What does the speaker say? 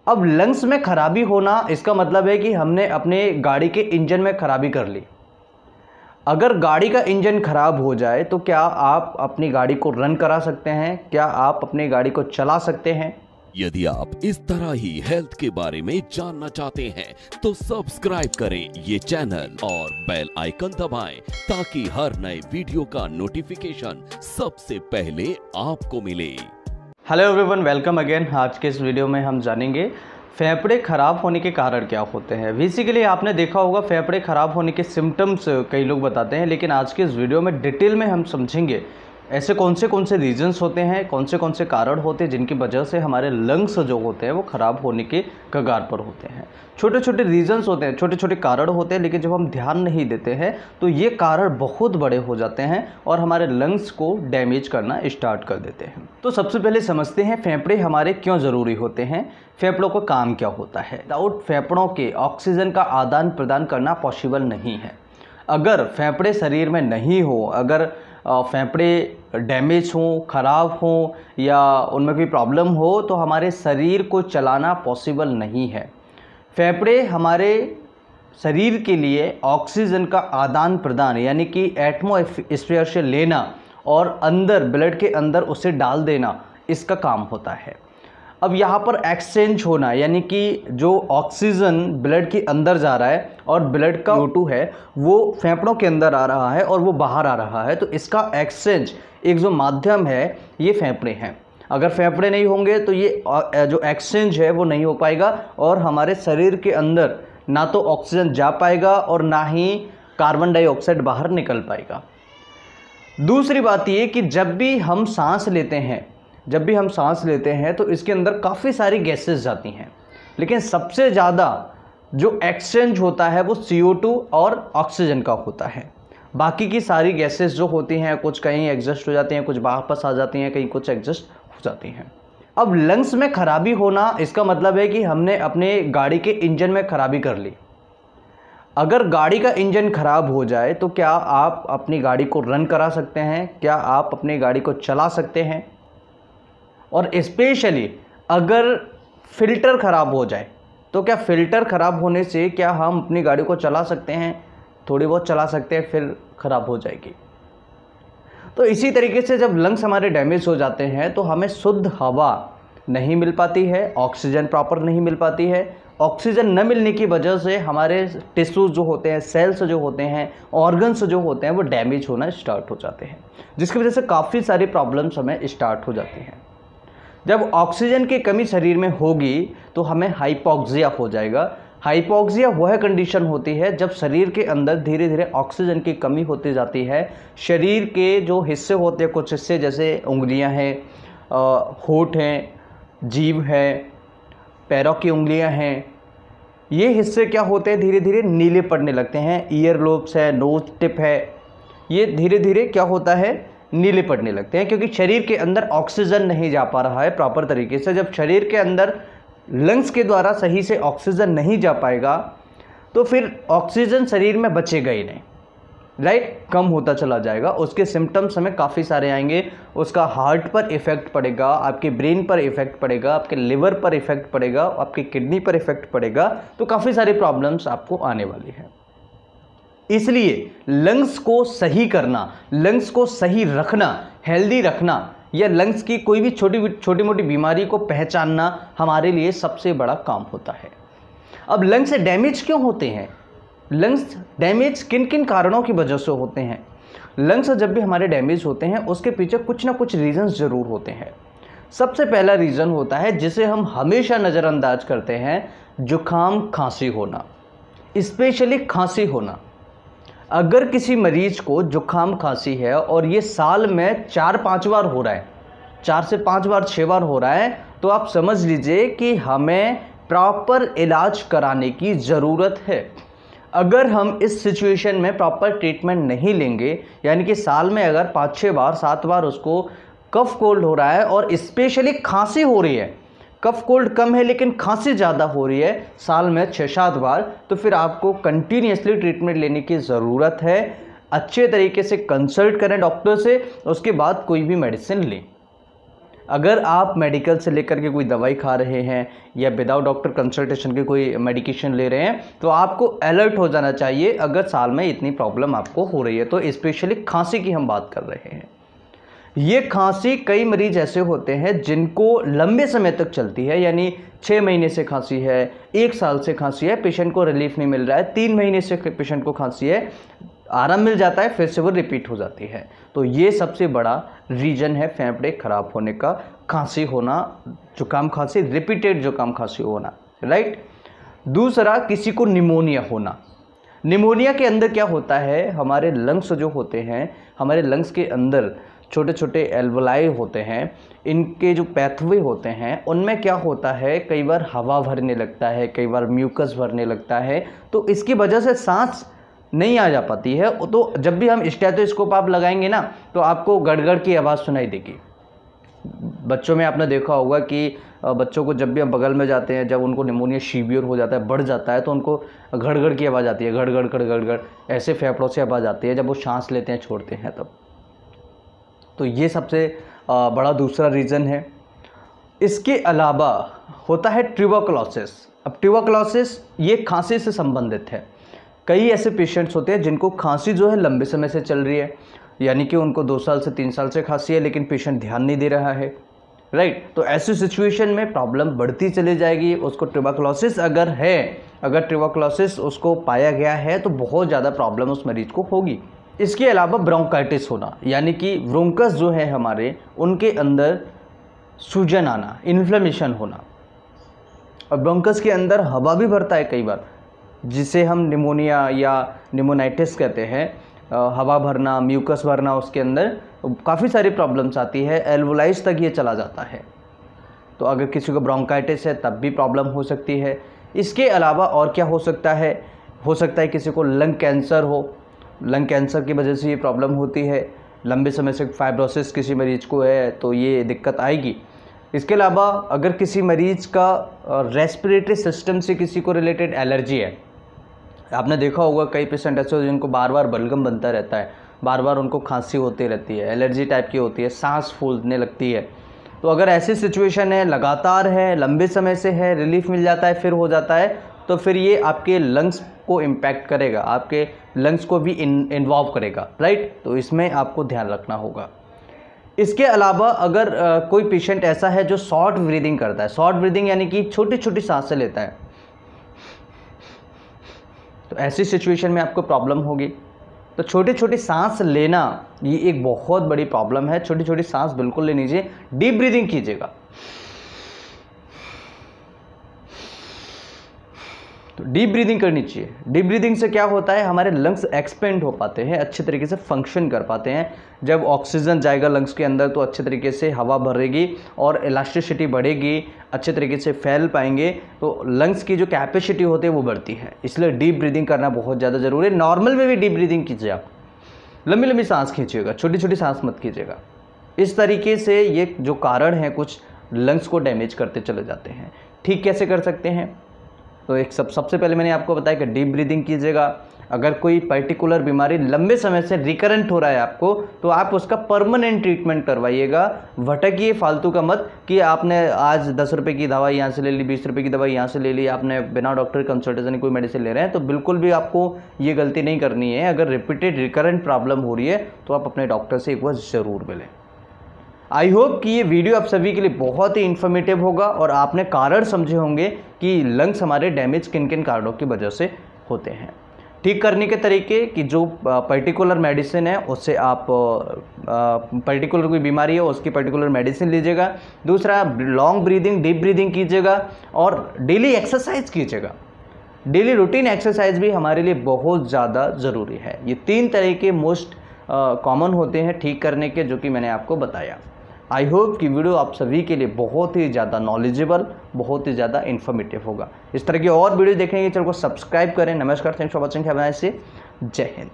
अब लंग्स में खराबी होना इसका मतलब है कि हमने अपने गाड़ी के इंजन में खराबी कर ली। अगर गाड़ी का इंजन खराब हो जाए तो क्या आप अपनी गाड़ी को रन करा सकते हैं? क्या आप अपनी गाड़ी को चला सकते हैं? यदि आप इस तरह ही हेल्थ के बारे में जानना चाहते हैं तो सब्सक्राइब करें ये चैनल और बेल आइकन दबाएं ताकि हर नए वीडियो का नोटिफिकेशन सबसे पहले आपको मिले। Hello everyone, welcome again. आज के इस वीडियो में हम जानेंगे फेफड़े खराब होने के कारण क्या होते हैं। बेसिकली आपने देखा होगा फेफड़े खराब होने के सिम्टम्स कई लोग बताते हैं, लेकिन आज के इस वीडियो में डिटेल में हम समझेंगे ऐसे कौन से रीजंस होते हैं, कौन से कारण होते हैं जिनकी वजह से हमारे लंग्स जो होते हैं वो ख़राब होने के कगार पर होते हैं। छोटे छोटे रीजंस होते हैं, छोटे छोटे कारण होते हैं, लेकिन जब हम ध्यान नहीं देते हैं तो ये कारण बहुत बड़े हो जाते हैं और हमारे लंग्स को डैमेज करना स्टार्ट कर देते हैं। तो सबसे पहले समझते हैं फेफड़े हमारे क्यों ज़रूरी होते हैं, फेफड़ों का काम क्या होता है। विदाउट फेफड़ों के ऑक्सीजन का आदान प्रदान करना पॉसिबल नहीं है। अगर फेफड़े शरीर में नहीं हो, अगर फेफड़े डैमेज हों, ख़राब हों या उनमें कोई प्रॉब्लम हो तो हमारे शरीर को चलाना पॉसिबल नहीं है। फेफड़े हमारे शरीर के लिए ऑक्सीजन का आदान प्रदान यानी कि एटमॉस्फेयर से लेना और अंदर ब्लड के अंदर उसे डाल देना, इसका काम होता है। अब यहाँ पर एक्सचेंज होना यानी कि जो ऑक्सीजन ब्लड के अंदर जा रहा है और ब्लड का CO2 है वो फेफड़ों के अंदर आ रहा है और वो बाहर आ रहा है, तो इसका एक्सचेंज एक जो माध्यम है ये फेफड़े हैं। अगर फेफड़े नहीं होंगे तो ये जो एक्सचेंज है वो नहीं हो पाएगा और हमारे शरीर के अंदर ना तो ऑक्सीजन जा पाएगा और ना ही कार्बन डाइऑक्साइड बाहर निकल पाएगा। दूसरी बात ये कि जब भी हम सांस लेते हैं तो इसके अंदर काफ़ी सारी गैसेस जाती हैं, लेकिन सबसे ज़्यादा जो एक्सचेंज होता है वो CO2 और ऑक्सीजन का होता है। बाकी की सारी गैसेस जो होती हैं कुछ कहीं एडजस्ट हो जाती हैं, कुछ वापस आ जाती हैं, कहीं कुछ एडजस्ट हो जाती हैं। अब लंग्स में खराबी होना इसका मतलब है कि हमने अपने गाड़ी के इंजन में खराबी कर ली। अगर गाड़ी का इंजन खराब हो जाए तो क्या आप अपनी गाड़ी को रन करा सकते हैं? क्या आप अपनी गाड़ी को चला सकते हैं? और स्पेशली अगर फ़िल्टर ख़राब हो जाए तो क्या फ़िल्टर ख़राब होने से क्या हम अपनी गाड़ी को चला सकते हैं? थोड़ी बहुत चला सकते हैं, फिर ख़राब हो जाएगी। तो इसी तरीके से जब लंग्स हमारे डैमेज हो जाते हैं तो हमें शुद्ध हवा नहीं मिल पाती है, ऑक्सीजन प्रॉपर नहीं मिल पाती है। ऑक्सीजन न मिलने की वजह से हमारे टिश्यूज़ जो होते हैं, सेल्स जो होते हैं, ऑर्गन्स जो होते हैं वो डैमेज होना स्टार्ट हो जाते हैं, जिसकी वजह से काफ़ी सारी प्रॉब्लम्स हमें स्टार्ट हो जाती हैं। जब ऑक्सीजन की कमी शरीर में होगी तो हमें हाइपोक्सिया हो जाएगा। हाइपोक्सिया वह कंडीशन होती है जब शरीर के अंदर धीरे धीरे ऑक्सीजन की कमी होती जाती है। शरीर के जो हिस्से होते हैं, कुछ हिस्से जैसे उंगलियां हैं, होंठ हैं, जीभ है, पैरों की उंगलियां हैं, ये हिस्से क्या होते हैं धीरे धीरे नीले पड़ने लगते हैं। ईयर लोब्स है, नोज टिप है, ये धीरे धीरे क्या होता है नीले पड़ने लगते हैं, क्योंकि शरीर के अंदर ऑक्सीजन नहीं जा पा रहा है प्रॉपर तरीके से। जब शरीर के अंदर लंग्स के द्वारा सही से ऑक्सीजन नहीं जा पाएगा तो फिर ऑक्सीजन शरीर में बचेगा ही नहीं, राइट, कम होता चला जाएगा। उसके सिम्टम्स हमें काफ़ी सारे आएंगे। उसका हार्ट पर इफ़ेक्ट पड़ेगा, आपके ब्रेन पर इफ़ेक्ट पड़ेगा, आपके लिवर पर इफ़ेक्ट पड़ेगा, आपकी किडनी पर इफ़ेक्ट पड़ेगा, तो काफ़ी सारी प्रॉब्लम्स आपको आने वाली हैं। इसलिए लंग्स को सही करना, लंग्स को सही रखना, हेल्दी रखना या लंग्स की कोई भी छोटी मोटी बीमारी को पहचानना हमारे लिए सबसे बड़ा काम होता है। अब लंग्स डैमेज क्यों होते हैं? लंग्स डैमेज किन किन कारणों की वजह से होते हैं? लंग्स जब भी हमारे डैमेज होते हैं उसके पीछे कुछ ना कुछ रीजंस ज़रूर होते हैं। सबसे पहला रीज़न होता है जिसे हम हमेशा नज़रअंदाज करते हैं, जुकाम खांसी होना, स्पेशली खांसी होना। अगर किसी मरीज को जुकाम खांसी है और ये साल में 4-5 बार हो रहा है, 4 से 5 बार 6 बार हो रहा है, तो आप समझ लीजिए कि हमें प्रॉपर इलाज कराने की ज़रूरत है। अगर हम इस सिचुएशन में प्रॉपर ट्रीटमेंट नहीं लेंगे, यानी कि साल में अगर 5-6 बार 7 बार उसको कफ कोल्ड हो रहा है और स्पेशली खांसी हो रही है, कफ कोल्ड कम है लेकिन खांसी ज़्यादा हो रही है साल में 6-7 बार, तो फिर आपको कंटिन्यूसली ट्रीटमेंट लेने की ज़रूरत है। अच्छे तरीके से कंसल्ट करें डॉक्टर से, उसके बाद कोई भी मेडिसिन लें। अगर आप मेडिकल से लेकर के कोई दवाई खा रहे हैं या विदाउट डॉक्टर कंसल्टेशन के कोई मेडिकेशन ले रहे हैं तो आपको अलर्ट हो जाना चाहिए अगर साल में इतनी प्रॉब्लम आपको हो रही है। तो स्पेशली खांसी की हम बात कर रहे हैं। ये खांसी कई मरीज ऐसे होते हैं जिनको लंबे समय तक चलती है, यानी 6 महीने से खांसी है, 1 साल से खांसी है, पेशेंट को रिलीफ नहीं मिल रहा है, 3 महीने से पेशेंट को खांसी है, आराम मिल जाता है, फिर से वो रिपीट हो जाती है। तो ये सबसे बड़ा रीज़न है फेफड़े खराब होने का, खांसी होना, जुकाम खांसी, रिपीटेड जुकाम खांसी होना, राइट। दूसरा, किसी को निमोनिया होना। निमोनिया के अंदर क्या होता है, हमारे लंग्स जो होते हैं, हमारे लंग्स के अंदर छोटे छोटे एल्वोलाई होते हैं, इनके जो पैथवे होते हैं उनमें क्या होता है, कई बार हवा भरने लगता है, कई बार म्यूकस भरने लगता है, तो इसकी वजह से सांस नहीं आ जा पाती है। तो जब भी हम स्टेथोस्कोप आप लगाएंगे ना तो आपको गड़गड़ की आवाज़ सुनाई देगी। बच्चों में आपने देखा होगा कि बच्चों को जब भी हम बगल में जाते हैं, जब उनको निमोनिया सीवियर हो जाता है, बढ़ जाता है, तो उनको गड़गड़ की आवाज़ आती है, गड़गड़ गड़गड़ ऐसे फेफड़ों से आवाज़ आती है जब वो सांस लेते हैं, छोड़ते हैं तब। तो ये सबसे बड़ा दूसरा रीज़न है। इसके अलावा होता है ट्यूबरकुलोसिस। अब ट्यूबरकुलोसिस ये खांसी से संबंधित है। कई ऐसे पेशेंट्स होते हैं जिनको खांसी जो है लंबे समय से चल रही है, यानी कि उनको 2 साल से 3 साल से खांसी है, लेकिन पेशेंट ध्यान नहीं दे रहा है, राइट। तो ऐसी सिचुएशन में प्रॉब्लम बढ़ती चली जाएगी। उसको ट्यूबरकुलोसिस अगर है, अगर ट्यूबरकुलोसिस उसको पाया गया है तो बहुत ज़्यादा प्रॉब्लम उस मरीज को होगी। इसके अलावा ब्रोंकाइटिस होना, यानी कि ब्रोंकस जो है हमारे, उनके अंदर सूजन आना, इन्फ्लेमेशन होना। और ब्रोंकस के अंदर हवा भी भरता है कई बार, जिसे हम निमोनिया या निमोनाइटिस कहते हैं। हवा भरना, म्यूकस भरना, उसके अंदर काफ़ी सारी प्रॉब्लम्स आती है, एल्वोलाइज तक ये चला जाता है। तो अगर किसी को ब्रोंकाइटिस है तब भी प्रॉब्लम हो सकती है। इसके अलावा और क्या हो सकता है, किसी को लंग कैंसर हो, लंग कैंसर की वजह से ये प्रॉब्लम होती है। लंबे समय से फाइब्रोसिस किसी मरीज को है तो ये दिक्कत आएगी। इसके अलावा अगर किसी मरीज का रेस्पिरेटरी सिस्टम से किसी को रिलेटेड एलर्जी है, आपने देखा होगा कई पेशेंट ऐसे जिनको बार बार बलगम बनता रहता है, बार बार उनको खांसी होती रहती है, एलर्जी टाइप की होती है, सांस फूलने लगती है। तो अगर ऐसी सिचुएशन है, लगातार है, लंबे समय से है, रिलीफ मिल जाता है, फिर हो जाता है, तो फिर ये आपके लंग्स को इम्पैक्ट करेगा, आपके लंग्स को भी इन्वॉल्व करेगा, राइट। तो इसमें आपको ध्यान रखना होगा। इसके अलावा अगर कोई पेशेंट ऐसा है जो शॉर्ट ब्रीदिंग करता है, शॉर्ट ब्रीदिंग यानी कि छोटी छोटी सांसें लेता है, तो ऐसी सिचुएशन में आपको प्रॉब्लम होगी। तो छोटी छोटी सांस लेना ये एक बहुत बड़ी प्रॉब्लम है। छोटी छोटी सांस बिल्कुल लेनी चाहिए, डीप ब्रीदिंग कीजिएगा। तो डीप ब्रीदिंग करनी चाहिए। डीप ब्रीदिंग से क्या होता है, हमारे लंग्स एक्सपेंड हो पाते हैं, अच्छे तरीके से फंक्शन कर पाते हैं। जब ऑक्सीजन जाएगा लंग्स के अंदर तो अच्छे तरीके से हवा भरेगी और इलास्टिसिटी बढ़ेगी, अच्छे तरीके से फैल पाएंगे, तो लंग्स की जो कैपेसिटी होती है वो बढ़ती है। इसलिए डीप ब्रीदिंग करना बहुत ज़्यादा ज़रूरी है। नॉर्मल में भी डीप ब्रीदिंग कीजिए, आप लंबी लंबी सांस खींचिएगा, छोटी छोटी सांस मत कीजिएगा। इस तरीके से ये जो कारण हैं कुछ लंग्स को डैमेज करते चले जाते हैं। ठीक कैसे कर सकते हैं, तो एक सबसे पहले मैंने आपको बताया कि डीप ब्रीदिंग कीजिएगा। अगर कोई पर्टिकुलर बीमारी लंबे समय से रिकरेंट हो रहा है आपको, तो आप उसका परमानेंट ट्रीटमेंट करवाइएगा। भटकिए फालतू का मत कि आपने आज 10 रुपये की दवाई यहाँ से ले ली, 20 रुपये की दवाई यहाँ से ले ली, आपने बिना डॉक्टर कंसल्टेशन कोई मेडिसिन ले रहे हैं, तो बिल्कुल भी आपको ये गलती नहीं करनी है। अगर रिपीटेड रिकरेंट प्रॉब्लम हो रही है तो आप अपने डॉक्टर से एक बार ज़रूर मिलें। आई होप कि ये वीडियो आप सभी के लिए बहुत ही इन्फॉर्मेटिव होगा और आपने कारण समझे होंगे कि लंग्स हमारे डैमेज किन किन कारणों की वजह से होते हैं। ठीक करने के तरीके कि जो पर्टिकुलर मेडिसिन है उससे आप पर्टिकुलर कोई बीमारी है उसकी पर्टिकुलर मेडिसिन लीजिएगा। दूसरा, लॉन्ग ब्रीदिंग, डीप ब्रीदिंग कीजिएगा और डेली एक्सरसाइज कीजिएगा। डेली रूटीन एक्सरसाइज भी हमारे लिए बहुत ज़्यादा ज़रूरी है। ये 3 तरीके मोस्ट कॉमन होते हैं ठीक करने के, जो कि मैंने आपको बताया। आई होप कि वीडियो आप सभी के लिए बहुत ही ज़्यादा नॉलेजेबल, बहुत ही ज़्यादा इन्फॉर्मेटिव होगा। इस तरह की और वीडियो देखने के लिए चैनल को सब्सक्राइब करें। नमस्कार, thanks for watching, have a nice day, जय हिंद।